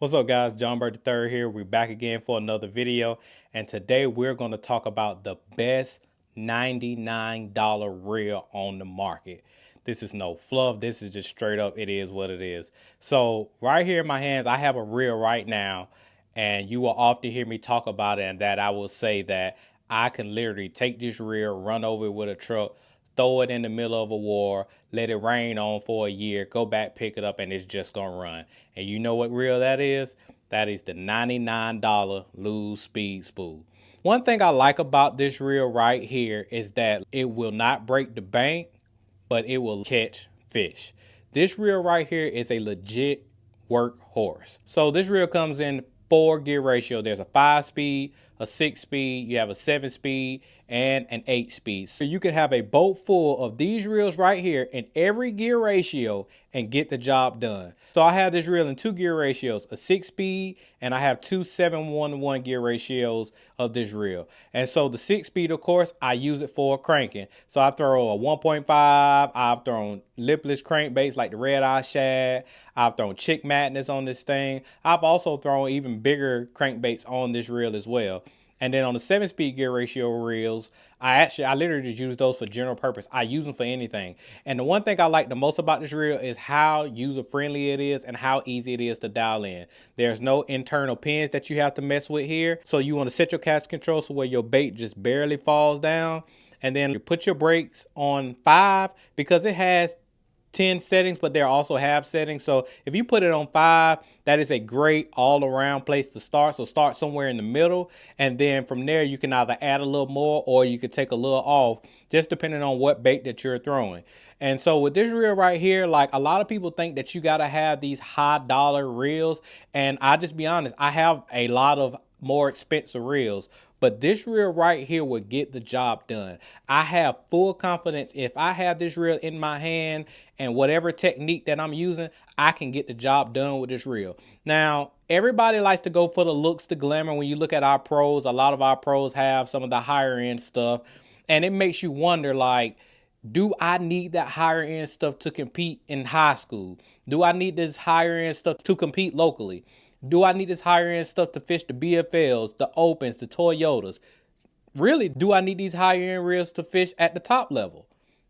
What's up guys, John Bird III here. We're back again for another video, and today we're going to talk about the best $99 reel on the market. This is no fluff, this is just straight up, it is what it is. So right here in my hands, I have a reel right now, and you will often hear me talk about it, and that I will say that I can literally take this reel, run over it with a truck, throw it in the middle of a war, let it rain on for a year, go back, pick it up, and it's just gonna run. And you know what reel that is? That is the $99 Lose Speed Spool. One thing I like about this reel right here is that it will not break the bank, but it will catch fish. This reel right here is a legit workhorse. So this reel comes in 4 gear ratio. There's a 5 speed, a 6 speed, you have a 7 speed, and an 8 speed. So you can have a boat full of these reels right here in every gear ratio and get the job done. So I have this reel in 2 gear ratios, a 6 speed, and I have two 7-1-1 gear ratios of this reel. And so the 6 speed, of course, I use it for cranking. So I throw a 1.5, I've thrown lipless crankbaits like the red eye shad, I've thrown chick madness on this thing. I've also thrown even bigger crankbaits on this reel as well. And then on the 7 speed gear ratio reels, I literally just use those for general purpose. I use them for anything. And the one thing I like the most about this reel is how user friendly it is and how easy it is to dial in. There's no internal pins that you have to mess with here. So you want to set your cast control so where your bait just barely falls down. And then you put your brakes on 5 because it has 10 settings, but there also have settings. So if you put it on 5, that is a great all-around place to start. So start somewhere in the middle, and then from there you can either add a little more or you could take a little off, just depending on what bait that you're throwing. And so with this reel right here, like a lot of people think that you got to have these high dollar reels, and I just be honest, I have a lot of more expensive reels, but this reel right here will get the job done. I have full confidence if I have this reel in my hand and whatever technique that I'm using, I can get the job done with this reel. Now, everybody likes to go for the looks, the glamour. When you look at our pros, a lot of our pros have some of the higher end stuff, and it makes you wonder, like, do I need that higher end stuff to compete in high school? Do I need this higher end stuff to compete locally? Do I need this higher end stuff to fish the BFLs, the Opens, the Toyotas? Really, do I need these higher end reels to fish at the top level?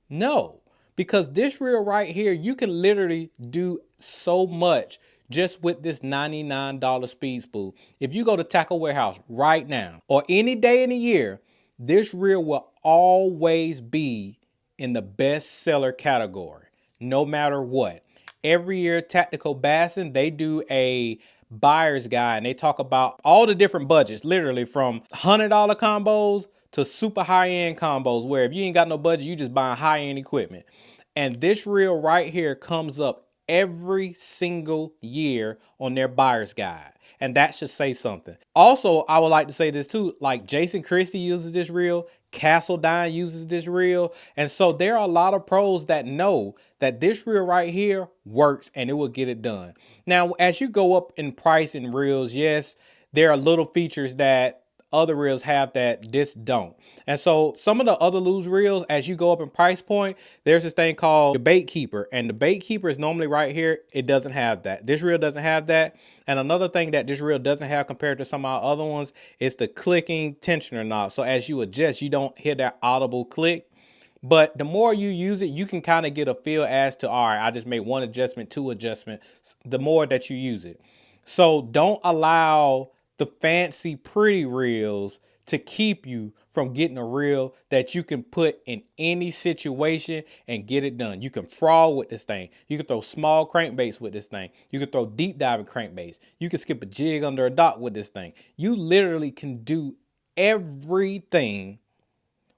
No, because this reel right here, you can literally do so much just with this $99 speed spool. If you go to Tackle Warehouse right now or any day in the year, this reel will always be in the best seller category, no matter what. Every year, Tactical Bassin, they do a buyer's guide, and they talk about all the different budgets, literally from $100 combos to super high-end combos, where if you ain't got no budget, you just buying high-end equipment. And this reel right here comes up every single year on their buyer's guide, and that should say something. Also, I would like to say this too, like Jason Christie uses this reel, Castledine uses this reel, and so there are a lot of pros that know that this reel right here works and it will get it done. Now, as you go up in price in reels, yes, there are little features that other reels have that this don't. And so some of the other lose reels, as you go up in price point, there's this thing called the bait keeper, and the bait keeper is normally right here. It doesn't have that. This reel doesn't have that. And another thing that this reel doesn't have compared to some of our other ones is the clicking tensioner knob. So as you adjust, you don't hear that audible click. But the more you use it, you can kind of get a feel as to, all right, I just made one adjustment, two adjustments, the more that you use it. So don't allow the fancy pretty reels to keep you from getting a reel that you can put in any situation and get it done. You can fraud with this thing. You can throw small crankbaits with this thing. You can throw deep diving crankbaits. You can skip a jig under a dock with this thing. You literally can do everything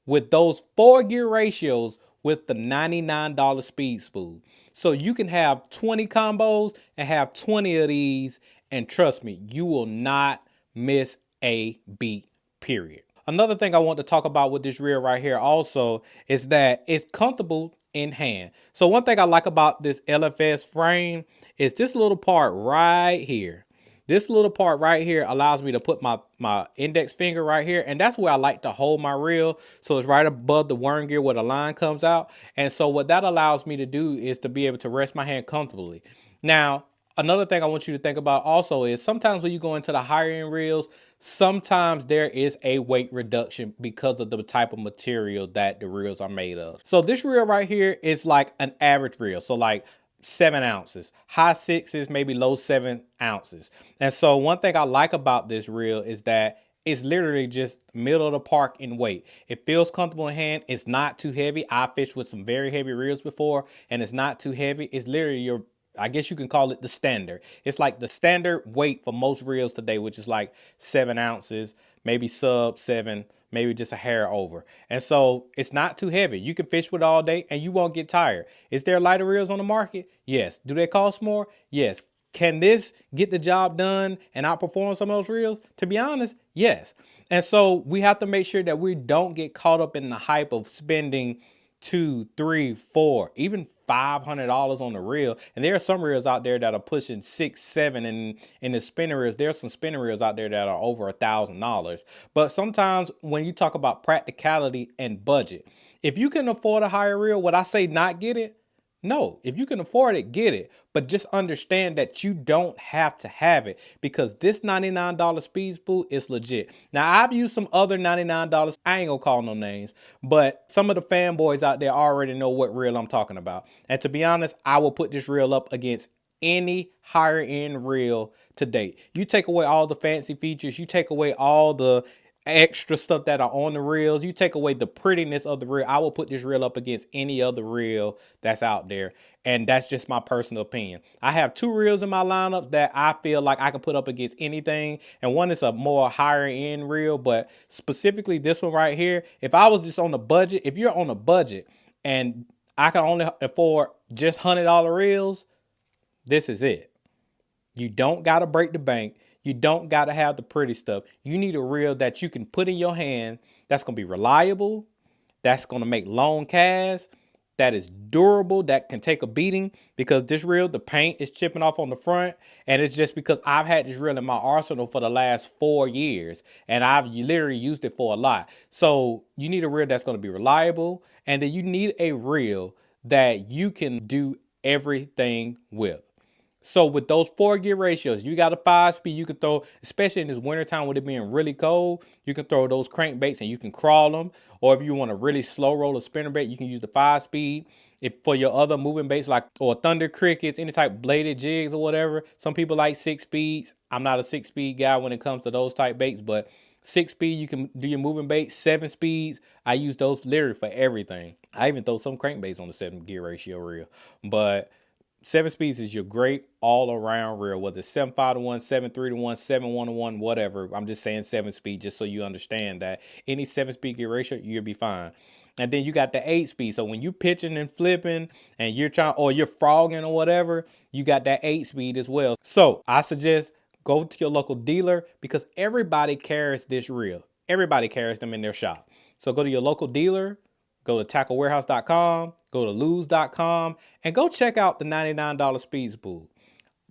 with those 4 gear ratios with the $99 speed spool. So you can have 20 combos and have 20 of these, and trust me, you will not miss a beat, period. Another thing I want to talk about with this reel right here also is that it's comfortable in hand. So one thing I like about this LFS frame is this little part right here. This little part right here allows me to put my index finger right here, and that's where I like to hold my reel. So it's right above the worm gear where the line comes out. And so what that allows me to do is to be able to rest my hand comfortably. Now, Another thing I want you to think about also is sometimes when you go into the higher end reels, sometimes there is a weight reduction because of the type of material that the reels are made of. So this reel right here is like an average reel. So like 7 ounces, high sixes, maybe low 7 ounces. And so one thing I like about this reel is that it's literally just middle of the park in weight. It feels comfortable in hand. It's not too heavy. I fished with some very heavy reels before and it's not too heavy. It's literally your, I guess you can call it the standard. It's like the standard weight for most reels today, which is like 7 ounces, maybe sub 7, maybe just a hair over. And so it's not too heavy. You can fish with it all day and you won't get tired. Is there lighter reels on the market? Yes. Do they cost more? Yes. Can this get the job done and outperform some of those reels? To be honest, yes. And so we have to make sure that we don't get caught up in the hype of spending $200, $300, $400, even $500 on the reel. And there are some reels out there that are pushing $600, $700, and in the spinning reels, there's some spinning reels out there that are over $1,000. But sometimes when you talk about practicality and budget, if you can afford a higher reel, would I say not get it? No, if you can afford it, get it. But just understand that you don't have to have it because this $99 speed spool is legit. Now, I've used some other $99. I ain't gonna call no names, but some of the fanboys out there already know what reel I'm talking about. And to be honest, I will put this reel up against any higher end reel to date. You take away all the fancy features, you take away all the extra stuff that are on the reels, you take away the prettiness of the reel, I will put this reel up against any other reel that's out there. And that's just my personal opinion. I have 2 reels in my lineup that I feel like I can put up against anything. And one is a more higher end reel, but specifically this one right here, if I was just on a budget, if you're on a budget and I can only afford just $100 reels, this is it. You don't got to break the bank. You don't got to have the pretty stuff. You need a reel that you can put in your hand that's going to be reliable, that's going to make long casts, that is durable, that can take a beating, because this reel, the paint is chipping off on the front, and it's just because I've had this reel in my arsenal for the last 4 years, and I've literally used it for a lot. So you need a reel that's going to be reliable, and then you need a reel that you can do everything with. So with those 4 gear ratios, you got a 5-speed, you can throw, especially in this wintertime with it being really cold, you can throw those crankbaits and you can crawl them. Or if you want a really slow roll of spinnerbait, you can use the 5-speed. If for your other moving baits like or thunder crickets, any type bladed jigs or whatever, some people like 6 speeds. I'm not a 6-speed guy when it comes to those type baits, but 6-speed, you can do your moving baits. 7 speeds, I use those literally for everything. I even throw some crankbaits on the 7 gear ratio reel, but 7 speeds is your great all-around reel, whether it's 7.5 to 1, 7.3 to 1, 7.1 to 1, whatever. I'm just saying 7 speed just so you understand that any 7-speed gear ratio, you'll be fine. And then you got the 8 speed. So when you're pitching and flipping and you're trying, or you're frogging or whatever, you got that 8 speed as well. So I suggest go to your local dealer because everybody carries this reel. Everybody carries them in their shop. So go to your local dealer, go to tacklewarehouse.com, go to lose.com, and go check out the $99 speed spool.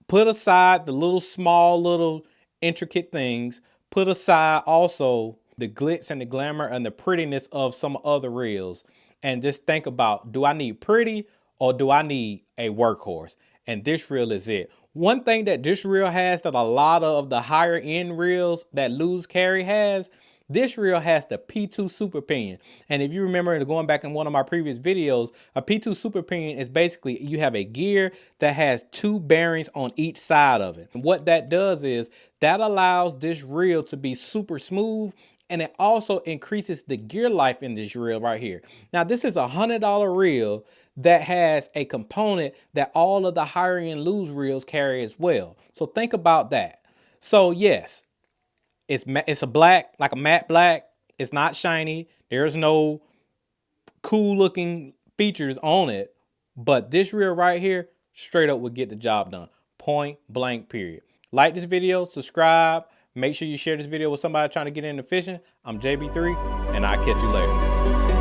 Put aside the little small, little intricate things. Put aside also the glitz and the glamour and the prettiness of some other reels. And just think about, do I need pretty or do I need a workhorse? And this reel is it. One thing that this reel has that a lot of the higher end reels that Lose carry has, this reel has the P2 Super Pinion. And if you remember going back in one of my previous videos, a P2 Super Pinion is basically you have a gear that has 2 bearings on each side of it. And what that does is that allows this reel to be super smooth, and it also increases the gear life in this reel right here. Now, this is a $100 reel that has a component that all of the higher end Lose reels carry as well. So think about that. So yes, it's a black, like a matte black. It's not shiny. There's no cool looking features on it. But this reel right here, straight up would get the job done. Point blank, period. Like this video, subscribe. Make sure you share this video with somebody trying to get into fishing. I'm JB3, and I'll catch you later.